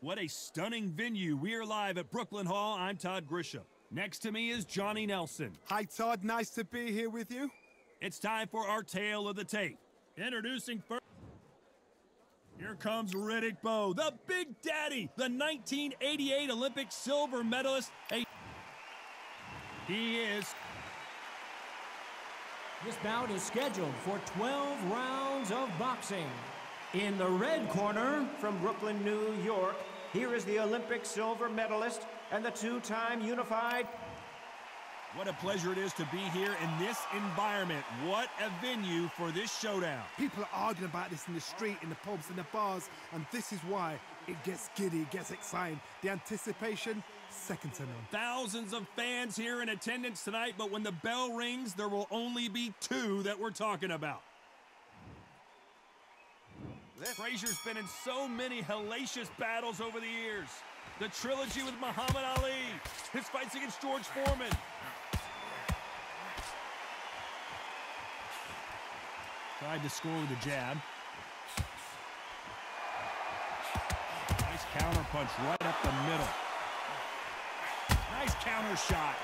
What a stunning venue. We are live at Brooklyn Hall. I'm Todd Grisham. Next to me is Johnny Nelson. Hi, Todd. Nice to be here with you. It's time for our tale of the tape. Introducing first. Here comes Riddick Bowe, the Big Daddy, the 1988 Olympic silver medalist. He is. This bout is scheduled for 12 rounds of boxing. In the red corner, from Brooklyn, New York, here is the Olympic silver medalist and the two-time unified. What a pleasure it is to be here in this environment. What a venue for this showdown. People are arguing about this in the street, in the pubs, in the bars, and this is why it gets giddy, it gets exciting. The anticipation, second to none. Thousands of fans here in attendance tonight, but when the bell rings, there will only be two that we're talking about. Frazier's been in so many hellacious battles over the years. The trilogy with Muhammad Ali, his fights against George Foreman. Tried to score with a jab. Nice counter punch right up the middle. Nice counter shot.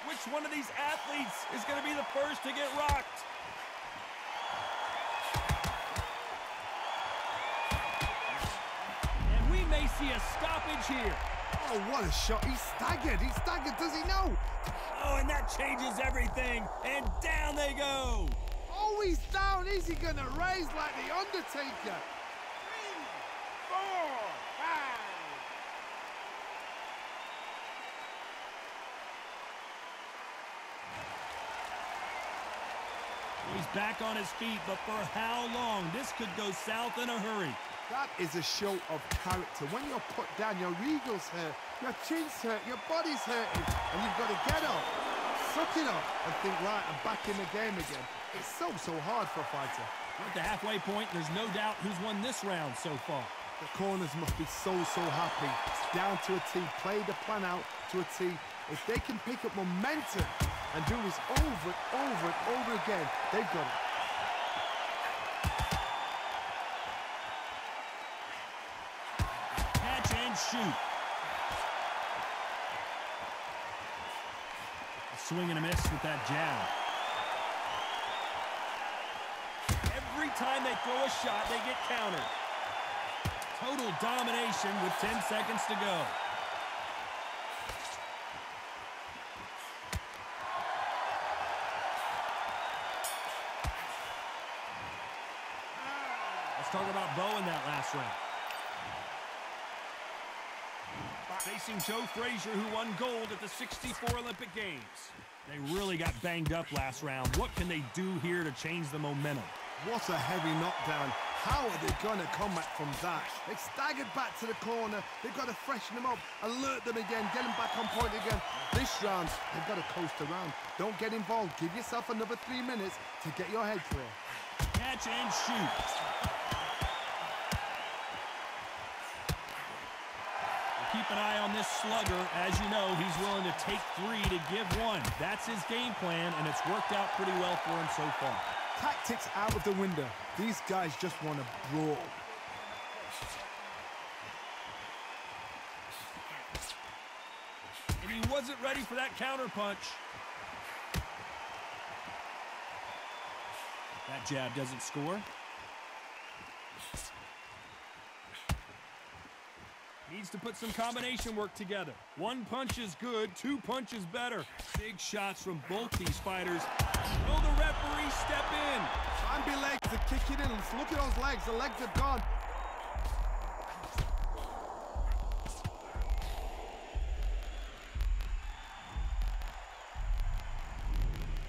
Which one of these athletes is going to be the first to get rocked? And we may see a stoppage here. Oh, what a shot. He's staggered. He's staggered. Does he know? Oh, and that changes everything. And down they go. Oh, he's down. Is he going to raise like the Undertaker? 3, 4, 5. He's back on his feet, but for how long? This could go south in a hurry. That is a show of character. When you're put down, your eagles hurt, your chin's hurt, your body's hurting, and you've got to get up, suck it up, and think, right, I'm back in the game again. It's so hard for a fighter. At the halfway point, there's no doubt who's won this round so far. The corners must be so happy. It's down to a T. Play the plan out to a T. If they can pick up momentum and do this over and over again, they've got it. Catch and shoot. A swing and a miss with that jab. Every time they throw a shot, they get countered. Total domination with 10 seconds to go. Let's talk about Bowe in that last round. Facing Joe Frazier, who won gold at the '64 Olympic Games. They really got banged up last round. What can they do here to change the momentum? What a heavy knockdown. How are they going to come back from that? They've staggered back to the corner. They've got to freshen them up, alert them again, get them back on point again. This round, they've got to coast around. Don't get involved. Give yourself another 3 minutes to get your head clear. Catch and shoot. Keep an eye on this slugger. As you know, he's willing to take 3 to give 1. That's his game plan, and it's worked out pretty well for him so far. Tactics out of the window. These guys just want to brawl. And he wasn't ready for that counter punch. That jab doesn't score. Needs to put some combination work together. 1 punch is good, 2 punches better. Big shots from both these fighters. Will the referee step in? Bambi legs are kicking in. Look at those legs. The legs have gone.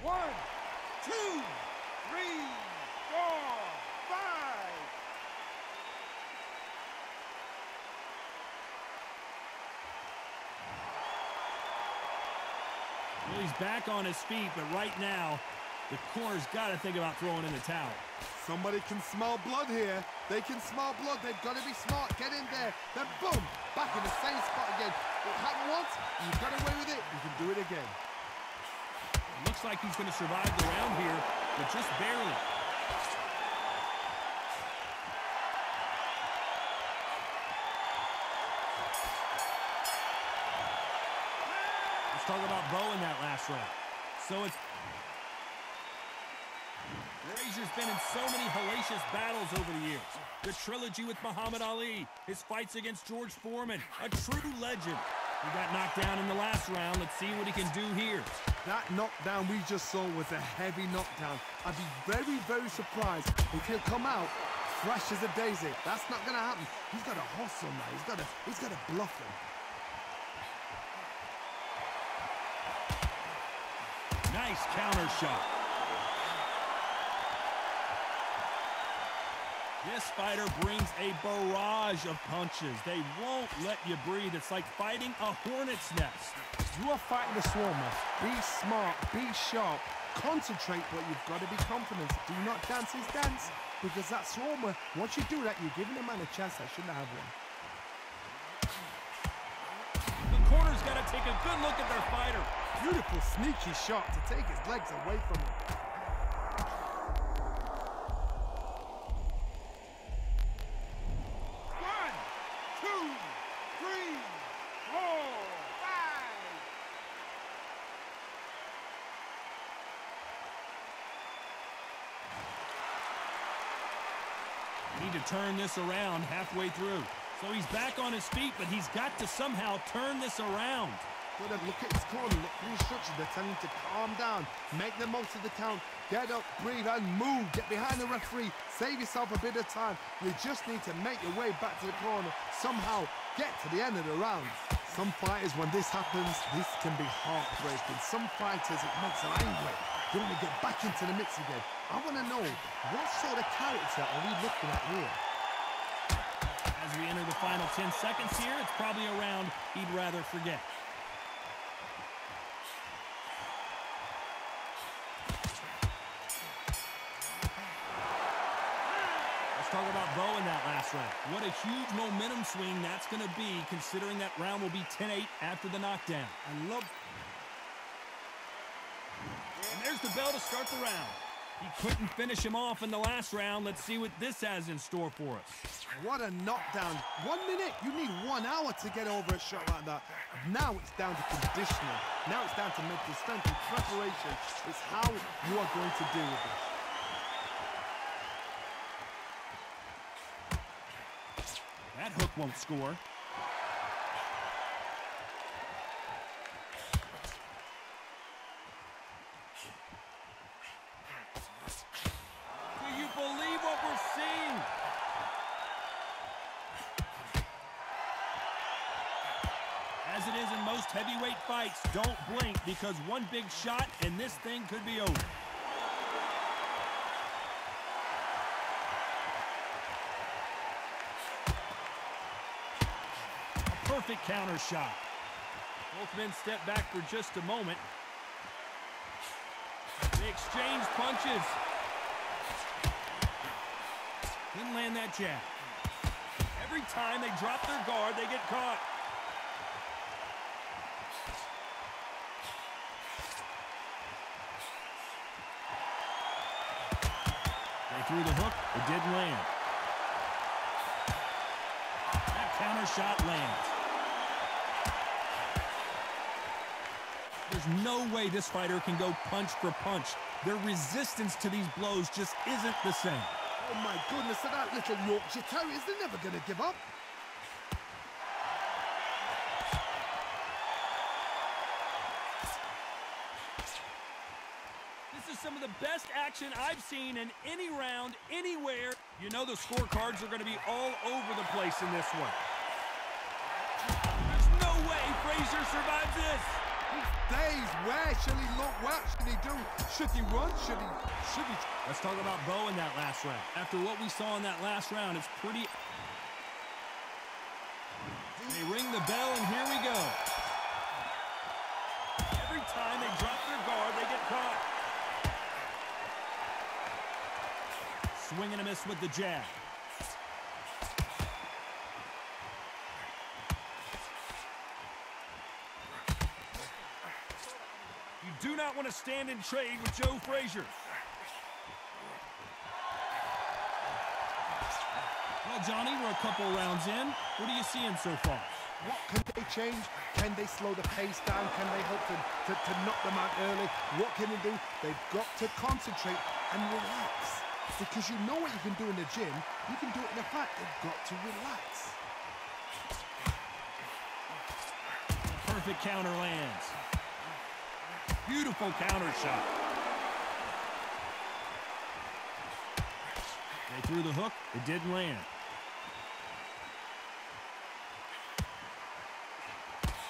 One, 2, 3, 4, 5. Well, he's back on his feet, but right now, the corner's got to think about throwing in the towel. Somebody can smell blood here. They can smell blood. They've got to be smart. Get in there. Then boom, back in the same spot again. It happened once. You got away with it. You can do it again. Looks like he's going to survive the round here, but just barely. Let's talk about Bowe in that last round. So it's... Frazier's been in so many hellacious battles over the years. The trilogy with Muhammad Ali, his fights against George Foreman, a true legend. He got knocked down in the last round. Let's see what he can do here. That knockdown we just saw was a heavy knockdown. I'd be very, very surprised if he'll come out fresh as a daisy. That's not going to happen. He's got to hustle now. He's got to bluff him. Nice counter shot. This fighter brings a barrage of punches. They won't let you breathe. It's like fighting a hornet's nest. You are fighting the swarmer. Be smart, be sharp, concentrate, but you've got to be confident. Do not dance his dance, because that swarmer, once you do that, you're giving a man a chance that shouldn't have one. The corner's got to take a good look at their fighter. Beautiful, sneaky shot to take his legs away from him. Need to turn this around halfway through. So he's back on his feet, but he's got to somehow turn this around. Look at his corner, look for the instructions. They're telling him to calm down, make the most of the count, get up, breathe, and move. Get behind the referee, save yourself a bit of time. You just need to make your way back to the corner, somehow get to the end of the round. Some fighters, when this happens, this can be heartbreaking. Some fighters, it makes them angry. They want to get back into the mix again. I want to know, what sort of character are we looking at here? As we enter the final 10 seconds here, it's probably a round he'd rather forget. Let's talk about Bowe in that last round. What a huge momentum swing that's going to be, considering that round will be 10-8 after the knockdown. I love... And there's the bell to start the round. He couldn't finish him off in the last round. Let's see what this has in store for us. What a knockdown. 1 minute. You need 1 hour to get over a shot like that. Now it's down to conditioning. Now it's down to mental strength and preparation. It's how you are going to deal with this. That hook won't score. Do you believe what we're seeing? As it is in most heavyweight fights, don't blink, because one big shot and this thing could be over. A perfect counter shot. Both men step back for just a moment. They exchange punches. Didn't land that jab. Every time they drop their guard, they get caught. They threw the hook. It didn't land. That counter shot lands. There's no way this fighter can go punch for punch. Their resistance to these blows just isn't the same. Oh my goodness, so that little Yorkshire Terriers, they're never going to give up. This is some of the best action I've seen in any round, anywhere. You know the scorecards are going to be all over the place in this one. There's no way Frazier survives this. These days, where shall he look? What should he do? Should he run? Should he... Let's talk about Bowe in that last round. After what we saw in that last round, it's pretty... They ring the bell, and here we go. Every time they drop their guard, they get caught. Swing and a miss with the jab. You do not want to stand and trade with Joe Frazier. Well, Johnny, we're a couple rounds in. What are you seeing so far? What can they change? Can they slow the pace down? Can they hope to knock them out early? What can they do? They've got to concentrate and relax. Because you know what you can do in the gym, you can do it in a fight. They've got to relax. Perfect counter lands. Beautiful counter shot. They threw the hook. It didn't land.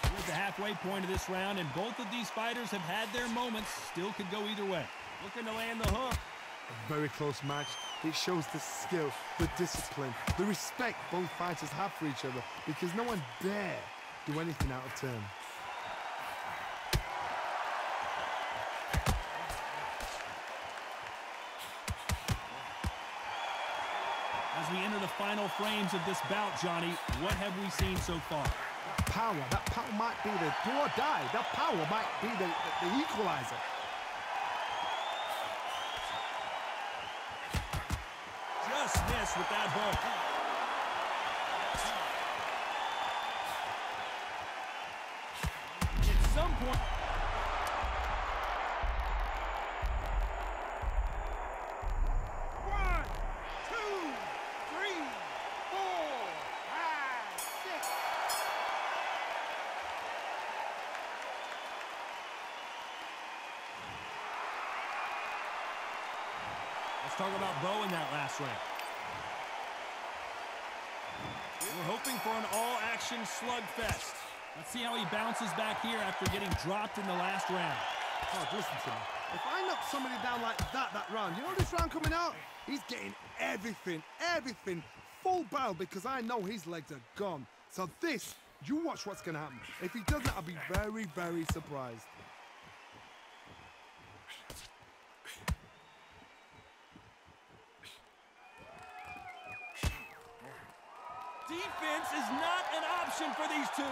We're at the halfway point of this round, and both of these fighters have had their moments. Still could go either way. Looking to land the hook. A very close match. It shows the skill, the discipline, the respect both fighters have for each other, because no one dare do anything out of turn. As we enter the final frames of this bout, Johnny, what have we seen so far? That power might be the do or die. That power might be the equalizer. Just missed with that hook. At some point... Let's talk about Bowe in that last round. We're hoping for an all-action slugfest. Let's see how he bounces back here after getting dropped in the last round. Oh, listen to me. If I knock somebody down like that round, you know this round coming out? He's getting everything, full barrel, because I know his legs are gone. So this, you watch what's going to happen. If he doesn't, I'll be very, very surprised. Defense is not an option for these two.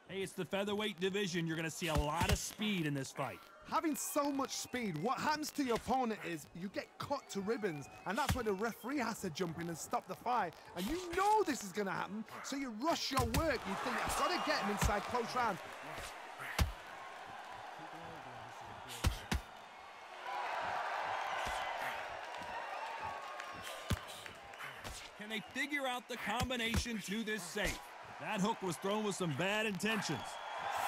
Hey, it's the featherweight division. You're going to see a lot of speed in this fight. Having so much speed, what happens to your opponent is you get cut to ribbons, and that's where the referee has to jump in and stop the fight. And you know this is going to happen, so you rush your work. You think, I've got to get him inside close round. Can they figure out the combination to this safe? That hook was thrown with some bad intentions.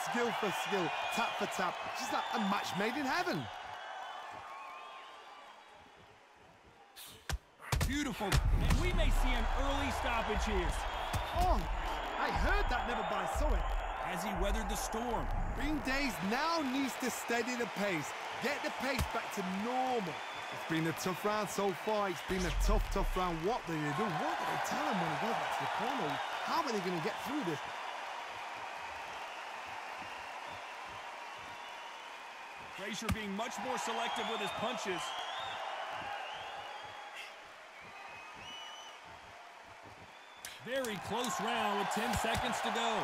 Skill for skill, tap for tap. Just like a match made in heaven. Beautiful. And we may see an early stoppage here. Oh, I heard that, never by saw it. As he weathered the storm. Green Days now needs to steady the pace. Get the pace back to normal. It's been a tough round so far. It's been a tough round. What do they do? What do they tell him when he goes back to the corner? How are they going to get through this? Frazier being much more selective with his punches. Very close round with 10 seconds to go.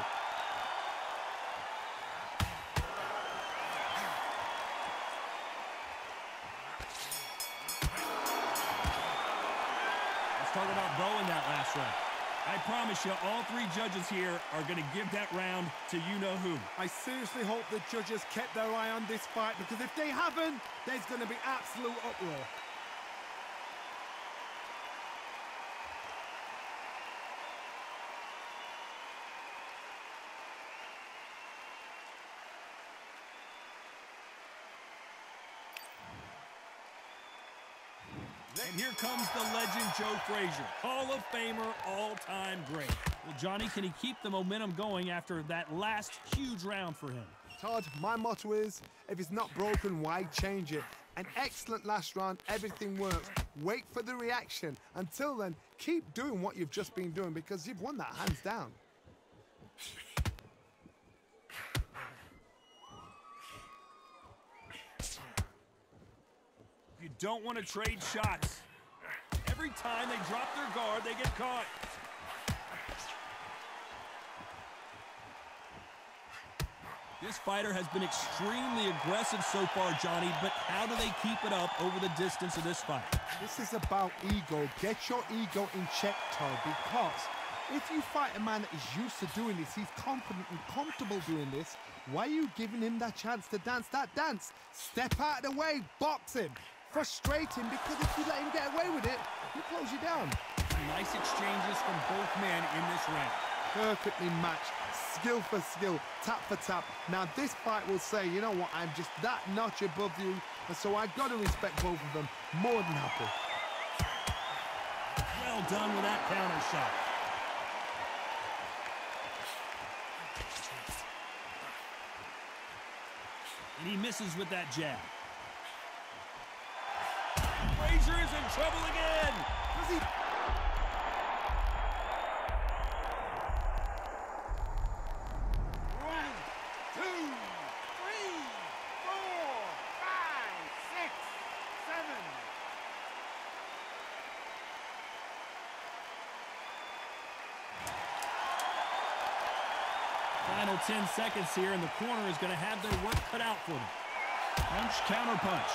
Let's talk about Bowe in that last round. I promise you, all three judges here are going to give that round to you-know-who. I seriously hope the judges kept their eye on this fight, because if they haven't, there's going to be absolute uproar. And here comes the legend, Joe Frazier. Hall of Famer, all-time great. Well, Johnny, can he keep the momentum going after that last huge round for him? Todd, my motto is, if it's not broken, why change it? An excellent last round, everything works. Wait for the reaction. Until then, keep doing what you've just been doing, because you've won that hands down. You don't want to trade shots. Every time they drop their guard, they get caught. This fighter has been extremely aggressive so far, Johnny, but how do they keep it up over the distance of this fight? This is about ego. Get your ego in check, Todd, because if you fight a man that is used to doing this, he's confident and comfortable doing this, why are you giving him that chance to dance that dance? Step out of the way, box him. Frustrate him, because if you let him get away with it, he'll close you down. Nice exchanges from both men in this round. Perfectly matched, skill for skill, tap for tap. Now this fight will say, you know what, I'm just that notch above you, and so I've got to respect both of them. More than happy. Well done with that counter shot. And he misses with that jab. Frazier is in trouble again. Does he? Final 10 seconds here, and the corner is going to have their work cut out for them. Punch, counter punch.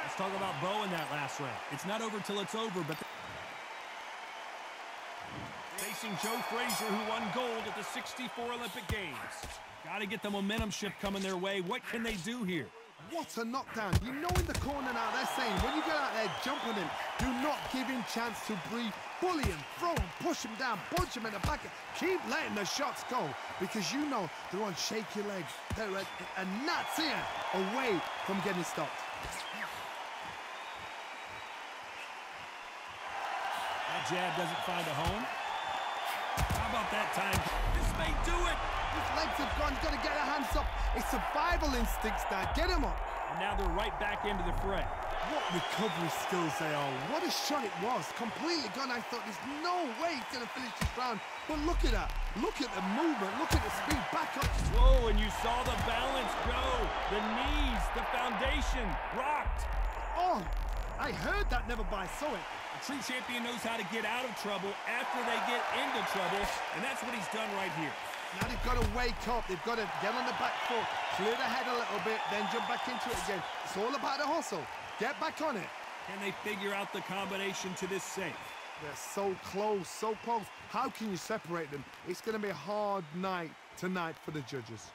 Let's talk about Bowe in that last round. It's not over till it's over, but facing Joe Frazier, who won gold at the '64 Olympic Games. Got to get the momentum shift coming their way. What can they do here? What a knockdown. You know in the corner now, they're saying, when you get out there jumping him, do not give him chance to breathe. Bully him, throw him, push him down, punch him in the back. Keep letting the shots go, because you know they're on shaky legs. They're a gnat's ear away from getting stopped. That jab doesn't find a home. How about that time? This may do it. His legs have gone, got to get their hands up. It's survival instincts now, get him up. And now they're right back into the fray. What recovery skills they are. What a shot it was. Completely gone. I thought there's no way he's going to finish this round. But look at that. Look at the movement. Look at the speed. Back up. Whoa, and you saw the balance go. The knees, the foundation, rocked. Oh, I heard that, never by saw it. A true champion knows how to get out of trouble after they get into trouble, and that's what he's done right here. Now they've got to wake up. They've got to get on the back foot, clear the head a little bit, then jump back into it again. It's all about the hustle. Get back on it. Can they figure out the combination to this safe? They're so close, so close. How can you separate them? It's going to be a hard night tonight for the judges.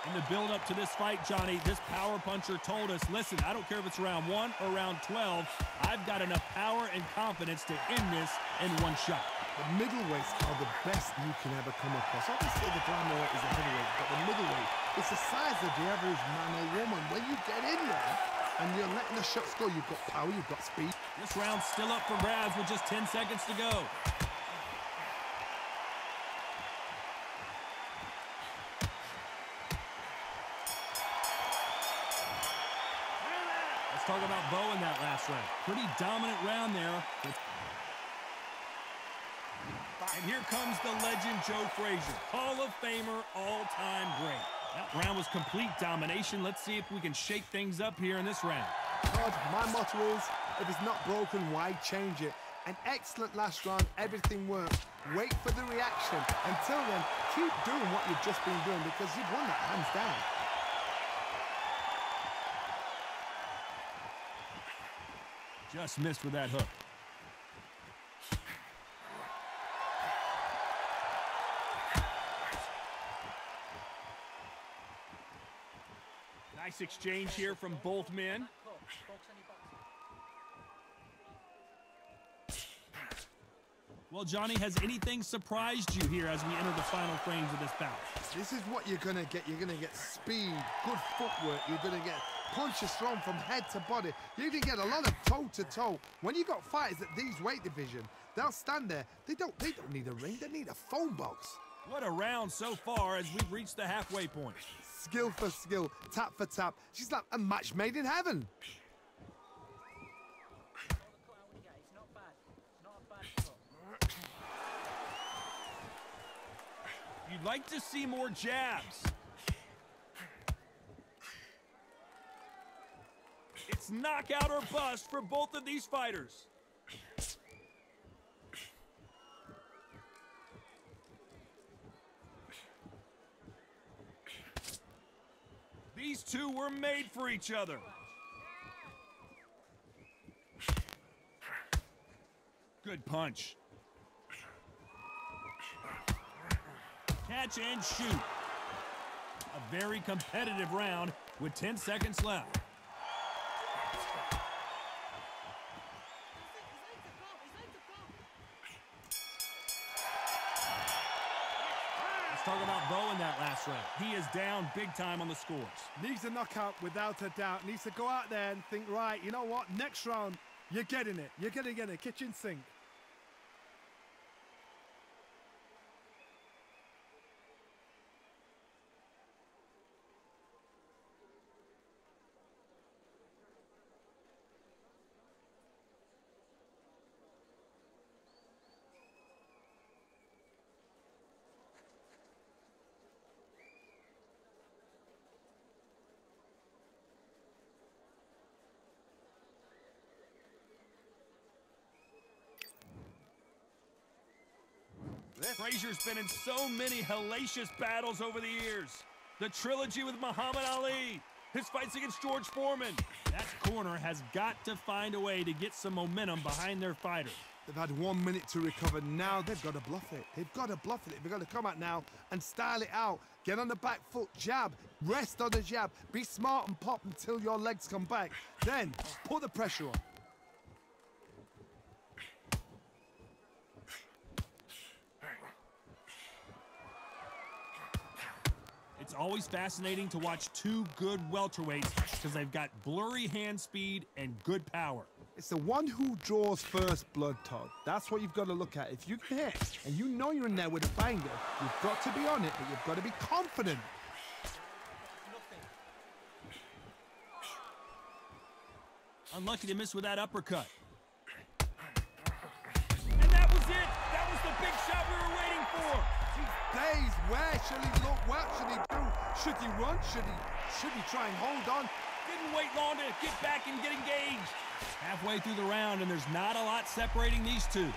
In the build-up to this fight, Johnny, this power puncher told us, listen, I don't care if it's round 1 or round 12, I've got enough power and confidence to end this in one shot. The middleweights are the best you can ever come across. Obviously, the flyweight is a heavyweight, but the middleweight, it's the size of the average man or woman. When you get in there and you're letting the shots go, you've got power, you've got speed. This round's still up for grabs with just 10 seconds to go. Let's talk about Bowe in that last round. Pretty dominant round there. And here comes the legend, Joe Frazier. Hall of Famer, all-time great. That round was complete domination. Let's see if we can shake things up here in this round. God, my motto is, if it's not broken, why change it? An excellent last round, everything worked. Wait for the reaction. Until then, keep doing what you've just been doing, because you've won that hands down. Just missed with that hook. Nice exchange here from both men. Well, Johnny, has anything surprised you here as we enter the final frames of this bout? This is what you're going to get. You're going to get speed, good footwork. You're going to get punches thrown from head to body. You're going to get a lot of toe-to-toe. When you got fighters at these weight division, they'll stand there. They don't need a ring. They need a phone box. What a round so far as we've reached the halfway point. Skill for skill, tap for tap. She's like a match made in heaven. You'd like to see more jabs. It's knockout or bust for both of these fighters. These two were made for each other. Good punch. Catch and shoot. A very competitive round with 10 seconds left. Let's talk about Bowe in that last round. He is down big time on the scores. Needs a knockout without a doubt. Needs to go out there and think, right, you know what? Next round, you're getting it. You're going to get a kitchen sink. Frazier's been in so many hellacious battles over the years. The trilogy with Muhammad Ali, his fights against George Foreman. That corner has got to find a way to get some momentum behind their fighter. They've had 1 minute to recover. Now they've got to bluff it. They've got to bluff it. They've got to come out now and style it out. Get on the back foot, jab, rest on the jab. Be smart and pop until your legs come back. Then put the pressure on. It's always fascinating to watch two good welterweights because they've got blurry hand speed and good power. It's the one who draws first blood, Todd. That's what you've got to look at. If you can hit and you know you're in there with a banger, you've got to be on it, but you've got to be confident. Unlucky to miss with that uppercut. And that was it! That was the big shot we were waiting for! Days, where should he look? What should he do? Should he run? Should he try and hold on? Didn't wait long to get back and get engaged. Halfway through the round, and there's not a lot separating these two.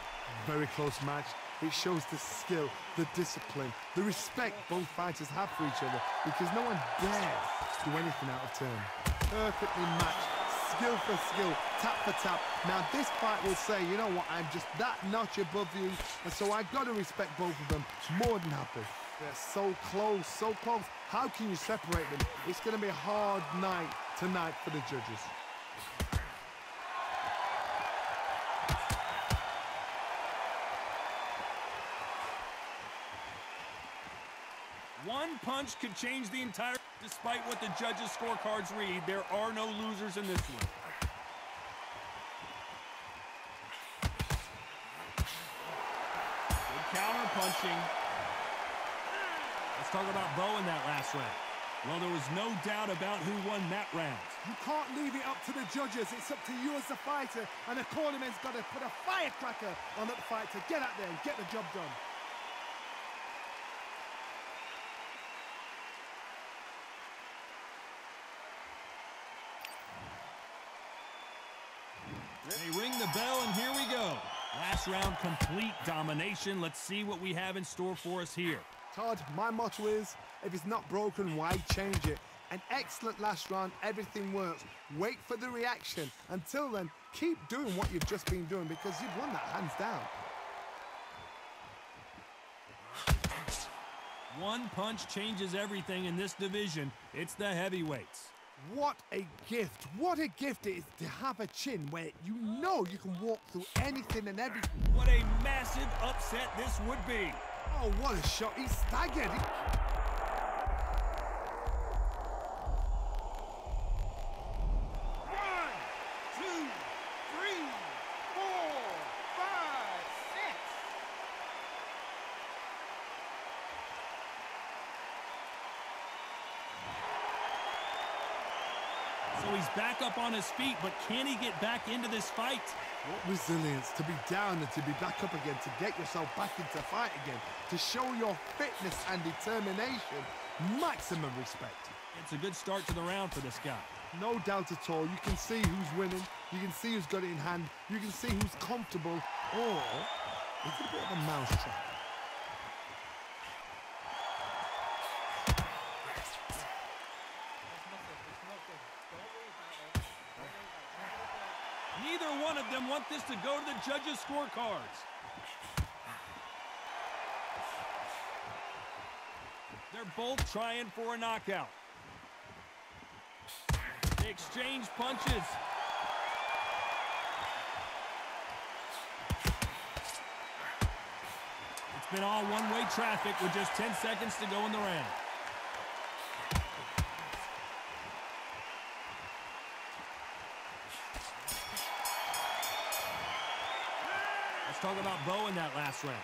Very close match. It shows the skill, the discipline, the respect both fighters have for each other because no one dares do anything out of turn. Perfectly matched, skill for skill, tap for tap. Now this fight will say, you know what, I'm just that notch above you, and so I've got to respect both of them more than happy. They're so close, so close. How can you separate them? It's going to be a hard night tonight for the judges. One punch could change the entire... Despite what the judges' scorecards read, there are no losers in this one. Good counter punching. Let's talk about Bowe in that last round. Well, there was no doubt about who won that round. You can't leave it up to the judges. It's up to you as the fighter, and the cornerman's got to put a firecracker on that fight to get out there and get the job done. They ring the bell, and here we go. Last round, complete domination. Let's see what we have in store for us here. Todd, my motto is, if it's not broken, why change it? An excellent last round, everything works. Wait for the reaction. Until then, keep doing what you've just been doing because you've won that hands down. One punch changes everything in this division. It's the heavyweights. What a gift it is to have a chin where you know you can walk through anything and everything. What a massive upset this would be. Oh, what a shot. He's staggered. So he's back up on his feet, but can he get back into this fight? What resilience to be down and to be back up again, to get yourself back into fight again, to show your fitness and determination. Maximum respect. It's a good start to the round for this guy. No doubt at all. You can see who's winning. You can see who's got it in hand. You can see who's comfortable. Or it's a bit of a mousetrap. Neither one of them want this to go to the judges' scorecards. They're both trying for a knockout. They exchange punches. It's been all one-way traffic with just 10 seconds to go in the round. Let's talk about Bowe in that last round.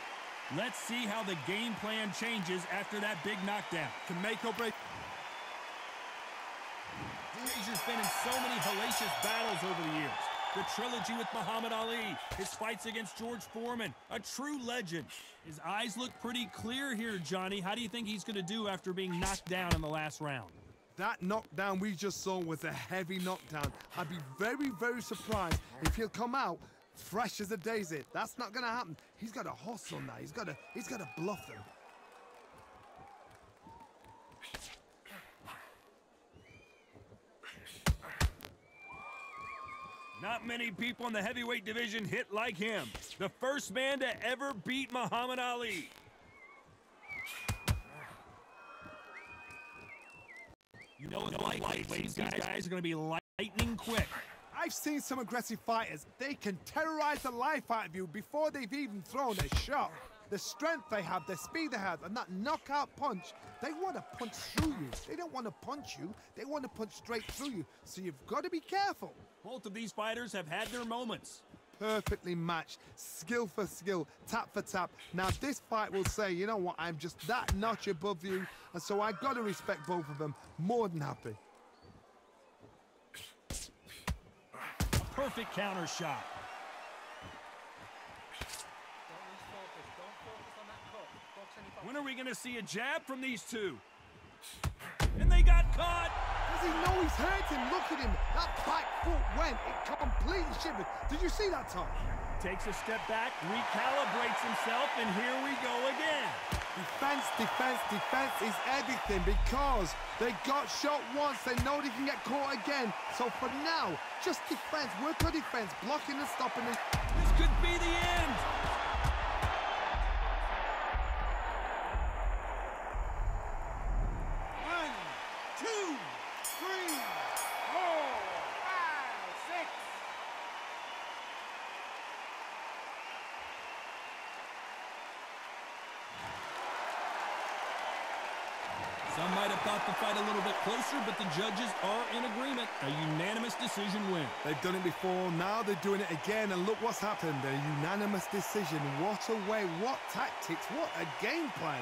Let's see how the game plan changes after that big knockdown. Can make or break. Frazier's been in so many hellacious battles over the years. The trilogy with Muhammad Ali, his fights against George Foreman, a true legend. His eyes look pretty clear here, Johnny. How do you think he's going to do after being knocked down in the last round? That knockdown we just saw was a heavy knockdown. I'd be very, very surprised if he'll come out fresh as a daisy. That's not going to happen. He's got to hustle now. He's got to bluff them. Not many people in the heavyweight division hit like him. The first man to ever beat Muhammad Ali. You know, these guys are going to be lightning quick. I've seen some aggressive fighters. They can terrorize the life out of you before they've even thrown a shot. The strength they have, the speed they have, and that knockout punch, they want to punch through you. They don't want to punch you. They want to punch straight through you. So you've got to be careful. Both of these fighters have had their moments. Perfectly matched, skill for skill, tap for tap. Now this fight will say, you know what, I'm just that notch above you, and so I've got to respect both of them. More than happy. Perfect counter shot. When are we going to see a jab from these two? And they got caught. Does he know he's hurting? Look at him. That back foot went. It completely shivered. Did you see that, Tom? Takes a step back, recalibrates himself, and here we go again. Defense, defense, defense is everything because they got shot once. They know they can get caught again. So for now, just defense. Work on defense, blocking and stopping it. This could be the end. Some might have thought the fight a little bit closer, but the judges are in agreement. A unanimous decision win. They've done it before, now they're doing it again, and look what's happened. A unanimous decision. What a way, what tactics, what a game plan.